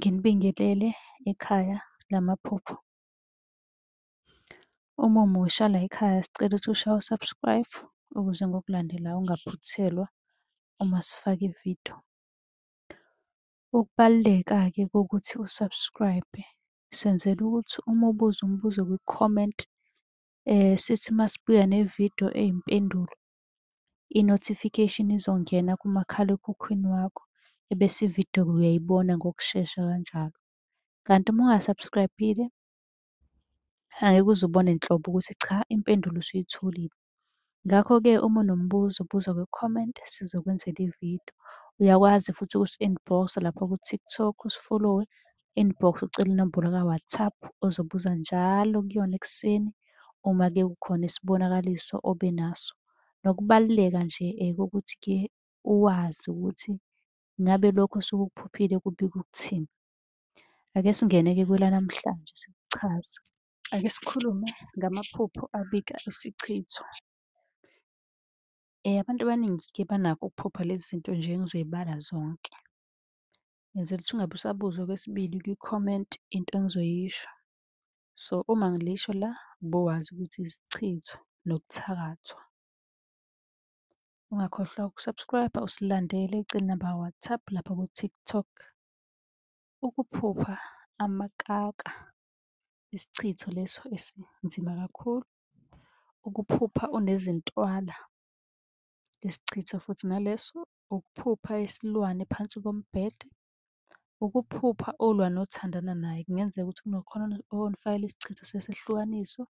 Nginibingelele ekhaya lamaphupho. Uma umusha la ekhaya sicela ukuthi ushaye u-subscribe ukuze ngokulandelayo ungaphuthelwa uma sifaka ividiyo. Ukubaluleka-ke kokuthi u-subscribe senzela ukuthi uma ubuza umbuzo kwi-comment sithi masibuya nevidiyo eyimpendulo, i-notification izongena kumakhalekhukhwini wakho ebese ividiyo uyayibona ngokushesha kanjalo. Kanti uma unga-subscribe-ile angeke uze ubone nhlobo ukuthi cha impendulo usuyitholile. Ngakho-ke uma unombuzo buza kwi-comment sizokwenzela ividiyo. Uyakwazi futhi ukusi-inbox-a lapha ku-TikTok usi-follow-we, inbox ucele inombolo ka-WhatsApp ozobuza njalo kuyona ekuseni uma-ke kukhona isibonakaliso obenaso. Nokubaluleka nje kokuthi-ke uwazi ukuthi ngabe lokho osuke ukuphuphile kubika ukuthini. Ake singene-ke kwelanamhlanje sikuchaze. Ake sikhulume ngamaphupho abika isichitho. Abantu abaningi-ke banakho ukuphupha lezi zinto nje engizoy'bala zonke. Ngenzela ukuthi ungabe usabuza okwesibili kwi-comment into engizoyisho. So uma ngilisho la bowazi ukuthi isichitho nokuthakathwa. Ungakhohlwa uku-subscribe-a usilandele ucele inamba ka-WhatsApp lapha ku-TikTok. Ukuphupha amakaka, isichitho leso esinzima kakhulu. Ukuphupha unezintwala, isichitho futhi naleso. Ukuphupha isilwane phansi kombhede. Ukuphupha olwa nothandana naye, kungenzeka ukuthi kunokhona onifakela isichitho sesehlukaniso.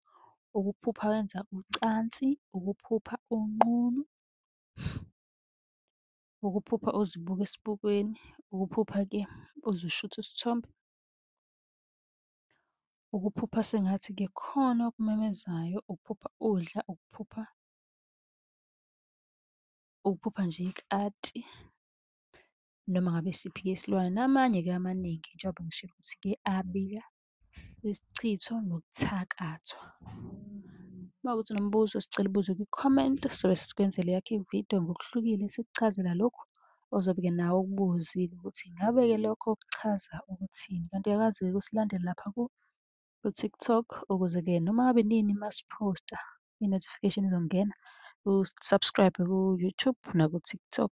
Ukuphupha wenza ucansi. Ukuphupha unqunu. Ukuphupha uzibuka esibukweni. Ukuphupha-ke uzushutha isithombe. Ukuphupha sengathi-ke khona okumemezayo. Ukuphupha udla. Ukuphupha nje ikati noma ngabe isiphi-ke isilwane namanye-ke amaningi njengoba ngishilo ukuthi-ke abika isichitho nokuthakathwa. Uma kuwukuthi unombuzo sicela ubuze kwi-comment sobe sesikwenzela eyakho ividiyo ngokuhlukile sikuchazela lokhu ozobe-ke nawe ukubuzile ukuthi ngabe-ke lokho kuchaza ukuthini. Kanti uyakwazi-ke ukusilandela lapha ku-TikTok ukuze-ke noma ngabe nini masiphosta i-notification izongena. U-subscribe ku-YouTube naku-TikTok.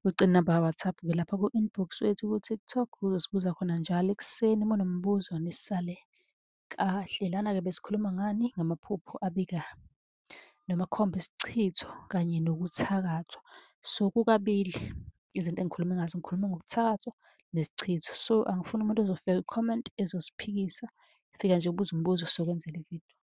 Ucele inamba ka-WhatsApp-ke lapha ku-inbox wethu ku-TikTok uzosibuza khona njalo ekuseni uma unombuzo nisale kahle. Lana-ke besikhuluma ngani? Ngamaphupho abika noma akhomba isichitho kanye nokuthakathwa. So kukabili izinto engikhulume ngazo, ngikhulume ngokuthakathwa nesichitho. So angifuni umuntu ozofika kwi-comment ezosiphikisa. Fika nje ubuze umbuzo sizokwenzela ividiyo.